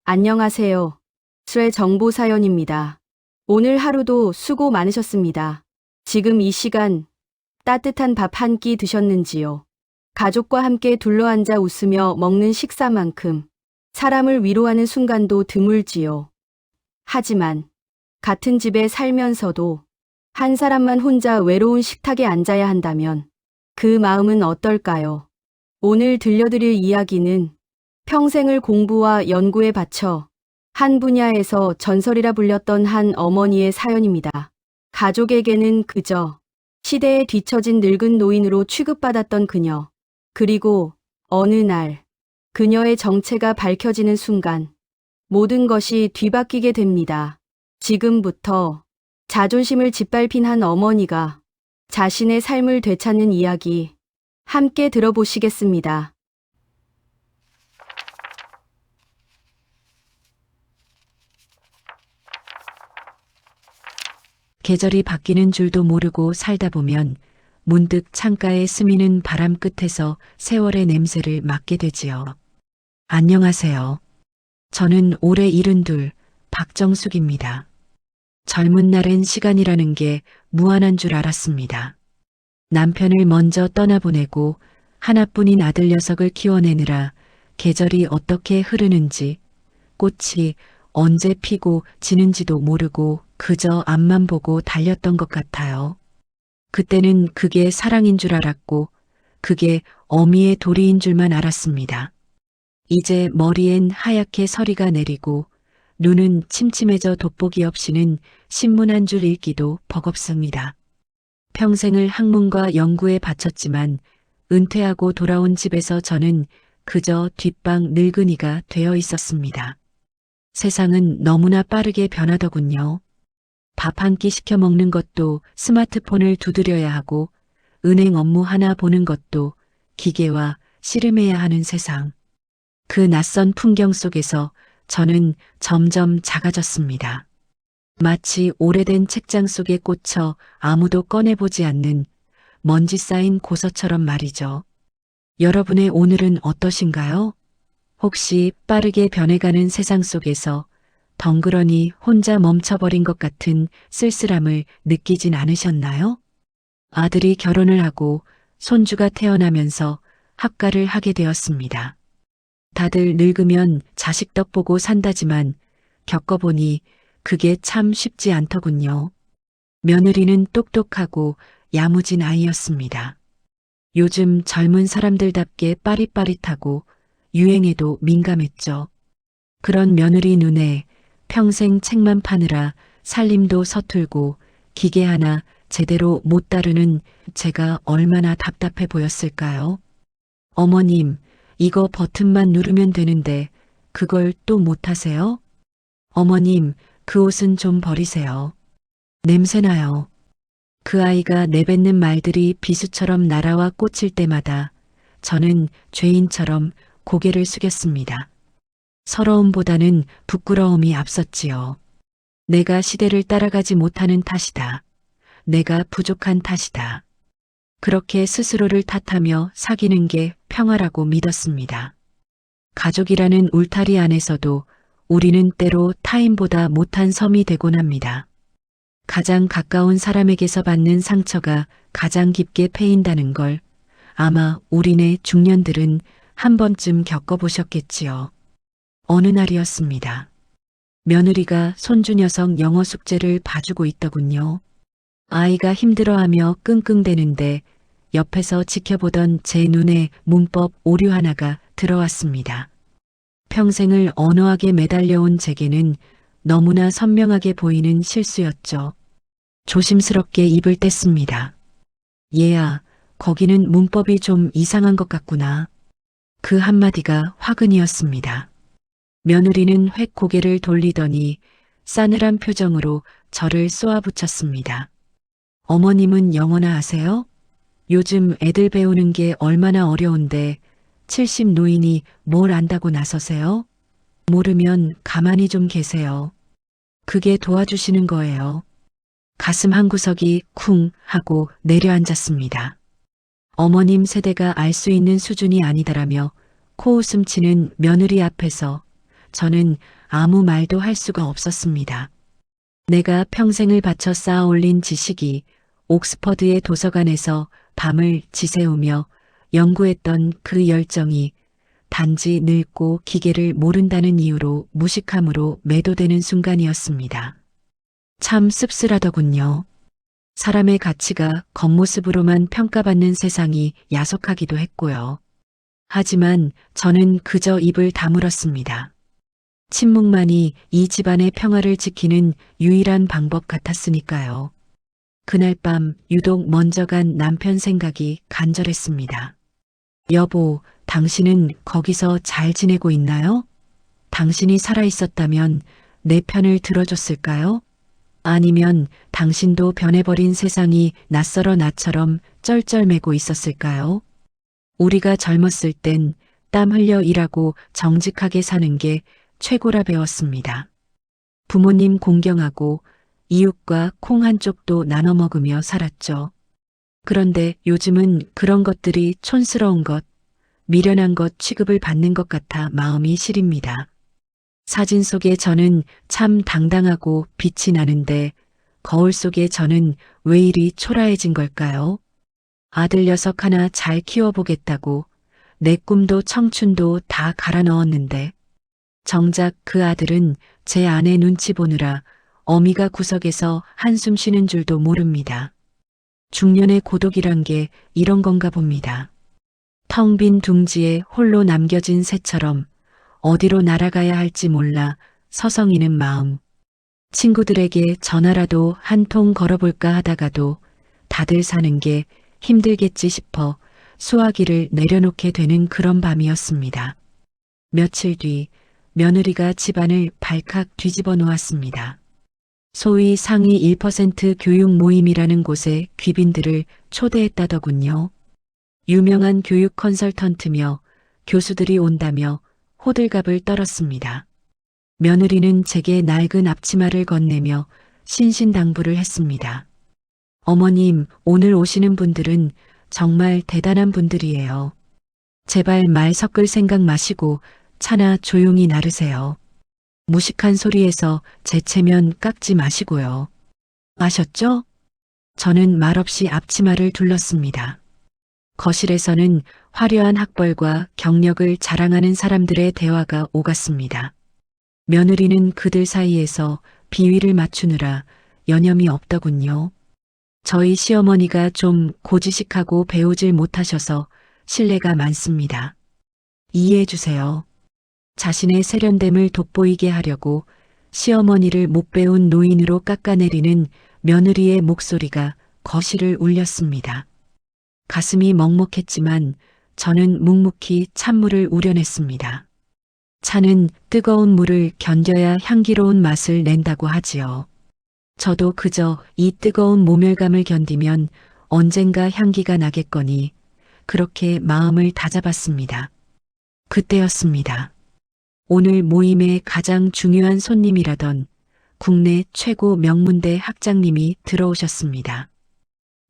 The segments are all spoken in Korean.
안녕하세요. 쇠 정보 사연입니다. 오늘 하루도 수고 많으셨습니다. 지금 이 시간 따뜻한 밥 한 끼 드셨는지요? 가족과 함께 둘러앉아 웃으며 먹는 식사만큼 사람을 위로하는 순간도 드물지요. 하지만 같은 집에 살면서도 한 사람만 혼자 외로운 식탁에 앉아야 한다면 그 마음은 어떨까요? 오늘 들려드릴 이야기는 평생을 공부와 연구에 바쳐 한 분야에서 전설이라 불렸던 한 어머니의 사연입니다. 가족에게는 그저 시대에 뒤처진 늙은 노인으로 취급받았던 그녀. 그리고 어느 날 그녀의 정체가 밝혀지는 순간 모든 것이 뒤바뀌게 됩니다. 지금부터 자존심을 짓밟힌 한 어머니가 자신의 삶을 되찾는 이야기 함께 들어보시겠습니다. 계절이 바뀌는 줄도 모르고 살다 보면 문득 창가에 스미는 바람 끝에서 세월의 냄새를 맡게 되지요. 안녕하세요. 저는 올해 72 박정숙입니다. 젊은 날엔 시간이라는 게 무한한 줄 알았습니다. 남편을 먼저 떠나보내고 하나뿐인 아들 녀석을 키워내느라 계절이 어떻게 흐르는지, 꽃이 언제 피고 지는지도 모르고 그저 앞만 보고 달렸던 것 같아요. 그때는 그게 사랑인 줄 알았고 그게 어미의 도리인 줄만 알았습니다. 이제 머리엔 하얗게 서리가 내리고 눈은 침침해져 돋보기 없이는 신문 한 줄 읽기도 버겁습니다. 평생을 학문과 연구에 바쳤지만 은퇴하고 돌아온 집에서 저는 그저 뒷방 늙은이가 되어 있었습니다. 세상은 너무나 빠르게 변하더군요. 밥 한 끼 시켜 먹는 것도 스마트폰을 두드려야 하고 은행 업무 하나 보는 것도 기계와 씨름해야 하는 세상. 그 낯선 풍경 속에서 저는 점점 작아졌습니다. 마치 오래된 책장 속에 꽂혀 아무도 꺼내보지 않는 먼지 쌓인 고서처럼 말이죠. 여러분의 오늘은 어떠신가요? 혹시 빠르게 변해가는 세상 속에서 덩그러니 혼자 멈춰버린 것 같은 쓸쓸함을 느끼진 않으셨나요? 아들이 결혼을 하고 손주가 태어나면서 합가를 하게 되었습니다. 다들 늙으면 자식 덕 보고 산다지만 겪어보니 그게 참 쉽지 않더군요. 며느리는 똑똑하고 야무진 아이였습니다. 요즘 젊은 사람들답게 빠릿빠릿하고 유행에도 민감했죠. 그런 며느리 눈에 평생 책만 파느라 살림도 서툴고 기계 하나 제대로 못 다루는 제가 얼마나 답답해 보였을까요? 어머님, 이거 버튼만 누르면 되는데 그걸 또 못하세요? 어머님, 그 옷은 좀 버리세요. 냄새나요. 그 아이가 내뱉는 말들이 비수처럼 날아와 꽂힐 때마다 저는 죄인처럼 고개를 숙였습니다. 서러움보다는 부끄러움이 앞섰지요. 내가 시대를 따라가지 못하는 탓이다. 내가 부족한 탓이다. 그렇게 스스로를 탓하며 사귀는 게 평화라고 믿었습니다. 가족이라는 울타리 안에서도 우리는 때로 타인보다 못한 섬이 되곤 합니다. 가장 가까운 사람에게서 받는 상처가 가장 깊게 패인다는 걸 아마 우리네 중년들은 한 번쯤 겪어보셨겠지요. 어느 날이었습니다. 며느리가 손주 녀석 영어 숙제를 봐주고 있더군요. 아이가 힘들어하며 끙끙대는데 옆에서 지켜보던 제 눈에 문법 오류 하나가 들어왔습니다. 평생을 언어학에 매달려온 제게는 너무나 선명하게 보이는 실수였죠. 조심스럽게 입을 뗐습니다. 얘야, 거기는 문법이 좀 이상한 것 같구나. 그 한마디가 화근이었습니다. 며느리는 획 고개를 돌리더니 싸늘한 표정으로 저를 쏘아붙였습니다. 어머님은 영어나 아세요? 요즘 애들 배우는 게 얼마나 어려운데 70 노인이 뭘 안다고 나서세요? 모르면 가만히 좀 계세요. 그게 도와주시는 거예요. 가슴 한구석이 쿵 하고 내려앉았습니다. 어머님 세대가 알 수 있는 수준이 아니다라며 코웃음 치는 며느리 앞에서 저는 아무 말도 할 수가 없었습니다. 내가 평생을 바쳐 쌓아 올린 지식이 옥스퍼드의 도서관에서 밤을 지새우며 연구했던 그 열정이 단지 늙고 기계를 모른다는 이유로 무식함으로 매도되는 순간이었습니다. 참 씁쓸하더군요. 사람의 가치가 겉모습으로만 평가받는 세상이 야속하기도 했고요. 하지만 저는 그저 입을 다물었습니다. 침묵만이 이 집안의 평화를 지키는 유일한 방법 같았으니까요. 그날 밤 유독 먼저 간 남편 생각이 간절했습니다. 여보, 당신은 거기서 잘 지내고 있나요? 당신이 살아있었다면 내 편을 들어줬을까요? 아니면 당신도 변해버린 세상이 낯설어 나처럼 쩔쩔매고 있었을까요? 우리가 젊었을 땐 땀 흘려 일하고 정직하게 사는 게 최고라 배웠습니다. 부모님 공경하고 이웃과 콩 한 쪽도 나눠 먹으며 살았죠. 그런데 요즘은 그런 것들이 촌스러운 것, 미련한 것 취급을 받는 것 같아 마음이 시립니다. 사진 속에 저는 참 당당하고 빛이 나는데 거울 속에 저는 왜 이리 초라해진 걸까요? 아들 녀석 하나 잘 키워보겠다고 내 꿈도 청춘도 다 갈아 넣었는데 정작 그 아들은 제 아내 눈치 보느라 어미가 구석에서 한숨 쉬는 줄도 모릅니다. 중년의 고독이란 게 이런 건가 봅니다. 텅 빈 둥지에 홀로 남겨진 새처럼 어디로 날아가야 할지 몰라 서성이는 마음. 친구들에게 전화라도 한 통 걸어볼까 하다가도 다들 사는 게 힘들겠지 싶어 수화기를 내려놓게 되는 그런 밤이었습니다. 며칠 뒤 며느리가 집안을 발칵 뒤집어 놓았습니다. 소위 상위 1% 교육 모임이라는 곳에 귀빈들을 초대했다더군요. 유명한 교육 컨설턴트며 교수들이 온다며 호들갑을 떨었습니다. 며느리는 제게 낡은 앞치마를 건네며 신신당부를 했습니다. 어머님, 오늘 오시는 분들은 정말 대단한 분들이에요. 제발 말 섞을 생각 마시고 차나 조용히 나르세요. 무식한 소리에서 제 체면 깎지 마시고요. 아셨죠? 저는 말없이 앞치마를 둘렀습니다. 거실에서는 화려한 학벌과 경력을 자랑하는 사람들의 대화가 오갔습니다. 며느리는 그들 사이에서 비위를 맞추느라 여념이 없더군요. 저희 시어머니가 좀 고지식하고 배우질 못하셔서 신뢰가 많습니다. 이해해 주세요. 자신의 세련됨을 돋보이게 하려고 시어머니를 못 배운 노인으로 깎아내리는 며느리의 목소리가 거실을 울렸습니다. 가슴이 먹먹했지만 저는 묵묵히 찬물을 우려냈습니다. 차는 뜨거운 물을 견뎌야 향기로운 맛을 낸다고 하지요. 저도 그저 이 뜨거운 모멸감을 견디면 언젠가 향기가 나겠거니 그렇게 마음을 다잡았습니다. 그때였습니다. 오늘 모임의 가장 중요한 손님이라던 국내 최고 명문대 학장님이 들어오셨습니다.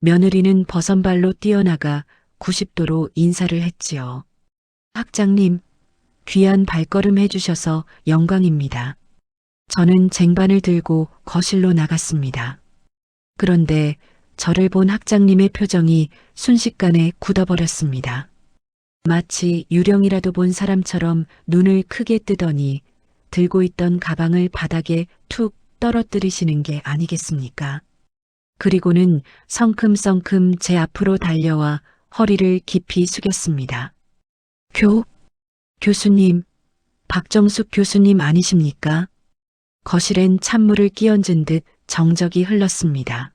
며느리는 버선발로 뛰어나가 90도로 인사를 했지요. 학장님, 귀한 발걸음 해주셔서 영광입니다. 저는 쟁반을 들고 거실로 나갔습니다. 그런데 저를 본 학장님의 표정이 순식간에 굳어버렸습니다. 마치 유령이라도 본 사람처럼 눈을 크게 뜨더니 들고 있던 가방을 바닥에 툭 떨어뜨리시는 게 아니겠습니까? 그리고는 성큼성큼 제 앞으로 달려와 허리를 깊이 숙였습니다. 교수님, 박정숙 교수님 아니십니까? 거실엔 찬물을 끼얹은 듯 정적이 흘렀습니다.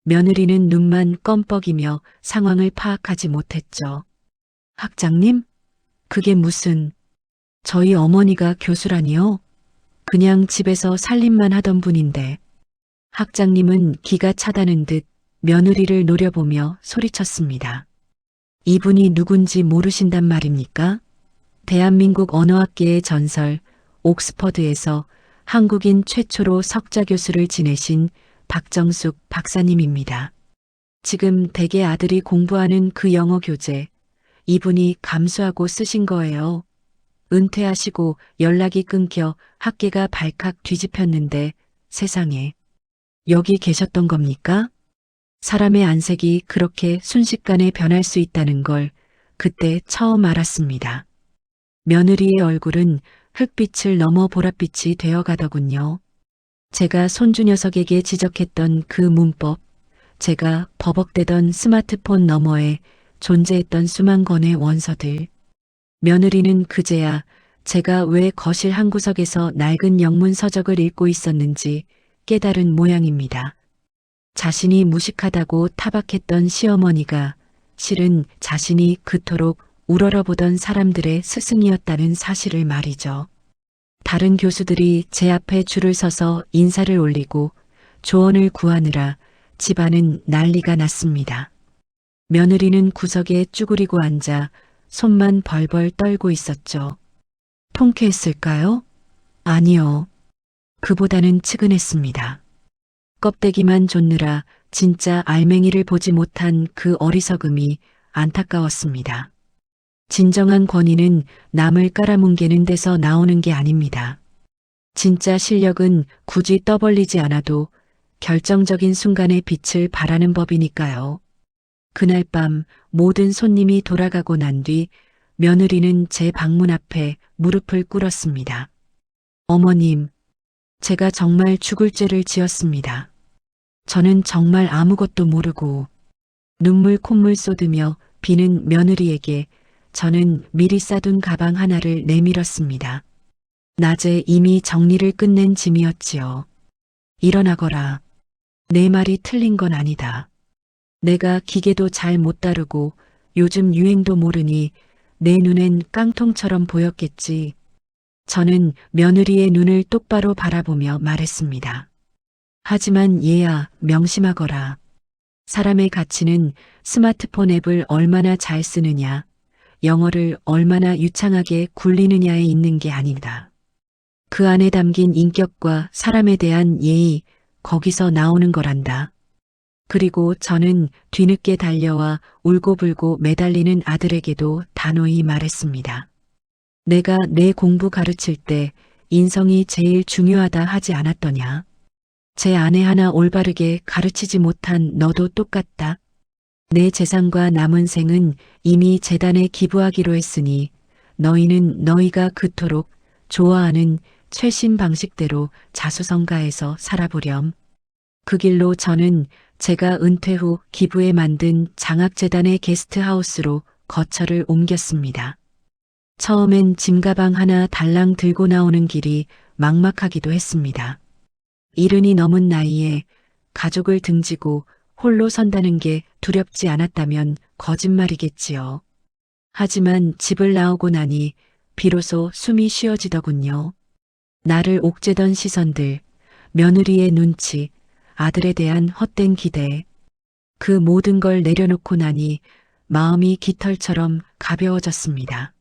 며느리는 눈만 껌뻑이며 상황을 파악하지 못했죠. 학장님? 그게 무슨... 저희 어머니가 교수라니요? 그냥 집에서 살림만 하던 분인데. 학장님은 기가 차다는 듯 며느리를 노려보며 소리쳤습니다. 이분이 누군지 모르신단 말입니까? 대한민국 언어학계의 전설 옥스퍼드에서 한국인 최초로 석좌 교수를 지내신 박정숙 박사님입니다. 지금 댁의 아들이 공부하는 그 영어 교재, 이분이 감수하고 쓰신 거예요. 은퇴하시고 연락이 끊겨 학계가 발칵 뒤집혔는데 세상에. 여기 계셨던 겁니까? 사람의 안색이 그렇게 순식간에 변할 수 있다는 걸 그때 처음 알았습니다. 며느리의 얼굴은 흑빛을 넘어 보랏빛이 되어 가더군요. 제가 손주 녀석에게 지적했던 그 문법, 제가 버벅대던 스마트폰 너머에 존재했던 수만 건의 원서들. 며느리는 그제야 제가 왜 거실 한 구석에서 낡은 영문 서적을 읽고 있었는지 깨달은 모양입니다. 자신이 무식하다고 타박했던 시어머니가 실은 자신이 그토록 우러러보던 사람들의 스승이었다는 사실을 말이죠. 다른 교수들이 제 앞에 줄을 서서 인사를 올리고 조언을 구하느라 집안은 난리가 났습니다. 며느리는 구석에 쭈그리고 앉아 손만 벌벌 떨고 있었죠. 통쾌했을까요? 아니요. 그보다는 측은했습니다. 껍데기만 좇느라 진짜 알맹이를 보지 못한 그 어리석음이 안타까웠습니다. 진정한 권위는 남을 깔아뭉개는 데서 나오는 게 아닙니다. 진짜 실력은 굳이 떠벌리지 않아도 결정적인 순간의 빛을 발하는 법이니까요. 그날 밤 모든 손님이 돌아가고 난 뒤 며느리는 제 방문 앞에 무릎을 꿇었습니다. 어머님, 제가 정말 죽을 죄를 지었습니다. 저는 정말 아무것도 모르고 눈물 콧물 쏟으며 비는 며느리에게 저는 미리 싸둔 가방 하나를 내밀었습니다. 낮에 이미 정리를 끝낸 짐이었지요. 일어나거라. 내 말이 틀린 건 아니다. 내가 기계도 잘 못 다루고 요즘 유행도 모르니 내 눈엔 깡통처럼 보였겠지. 저는 며느리의 눈을 똑바로 바라보며 말했습니다. 하지만 얘야, 명심하거라. 사람의 가치는 스마트폰 앱을 얼마나 잘 쓰느냐, 영어를 얼마나 유창하게 굴리느냐에 있는 게 아니다. 그 안에 담긴 인격과 사람에 대한 예의, 거기서 나오는 거란다. 그리고 저는 뒤늦게 달려와 울고불고 매달리는 아들에게도 단호히 말했습니다. 내가 내 공부 가르칠 때 인성이 제일 중요하다 하지 않았더냐? 제 아내 하나 올바르게 가르치지 못한 너도 똑같다. 내 재산과 남은 생은 이미 재단에 기부하기로 했으니 너희는 너희가 그토록 좋아하는 최신 방식대로 자수성가해서 살아보렴. 그 길로 저는 제가 은퇴 후 기부해 만든 장학재단의 게스트하우스로 거처를 옮겼습니다. 처음엔 짐가방 하나 달랑 들고 나오는 길이 막막하기도 했습니다. 이른이 넘은 나이에 가족을 등지고 홀로 선다는 게 두렵지 않았다면 거짓말이겠지요. 하지만 집을 나오고 나니 비로소 숨이 쉬어지더군요. 나를 옥죄던 시선들, 며느리의 눈치, 아들에 대한 헛된 기대, 그 모든 걸 내려놓고 나니 마음이 깃털처럼 가벼워졌습니다.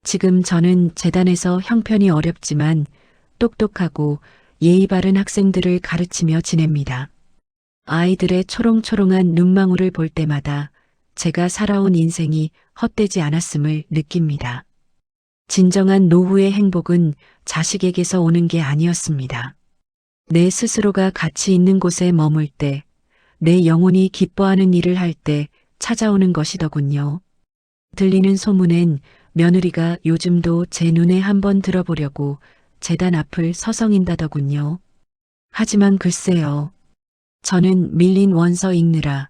지금 저는 재단에서 형편이 어렵지만 똑똑하고 예의 바른 학생들을 가르치며 지냅니다. 아이들의 초롱초롱한 눈망울을 볼 때마다 제가 살아온 인생이 헛되지 않았음을 느낍니다. 진정한 노후의 행복은 자식에게서 오는 게 아니었습니다. 내 스스로가 가치 있는 곳에 머물 때, 내 영혼이 기뻐하는 일을 할 때 찾아오는 것이더군요. 들리는 소문엔 며느리가 요즘도 제 눈에 한번 들어보려고 재단 앞을 서성인다더군요. 하지만 글쎄요. 저는 밀린 원서 읽느라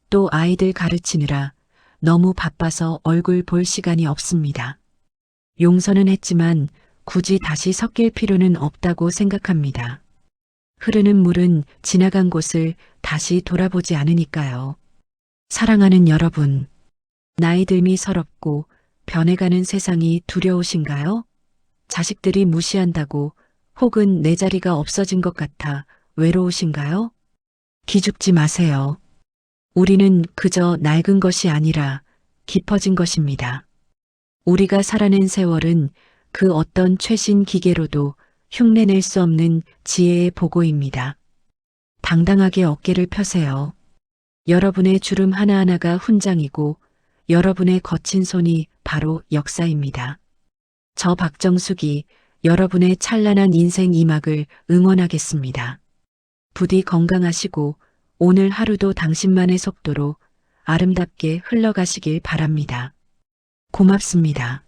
또 아이들 가르치느라 너무 바빠서 얼굴 볼 시간이 없습니다. 용서는 했지만 굳이 다시 섞일 필요는 없다고 생각합니다. 흐르는 물은 지나간 곳을 다시 돌아보지 않으니까요. 사랑하는 여러분, 나이 들미 서럽고 변해가는 세상이 두려우신가요? 자식들이 무시한다고 혹은 내 자리가 없어진 것 같아 외로우신가요? 기죽지 마세요. 우리는 그저 낡은 것이 아니라 깊어진 것입니다. 우리가 살아낸 세월은 그 어떤 최신 기계로도 흉내낼 수 없는 지혜의 보고입니다. 당당하게 어깨를 펴세요. 여러분의 주름 하나하나가 훈장이고 여러분의 거친 손이 바로 역사입니다. 저 박정숙이 여러분의 찬란한 인생 이막을 응원하겠습니다. 부디 건강하시고 오늘 하루도 당신만의 속도로 아름답게 흘러가시길 바랍니다. 고맙습니다.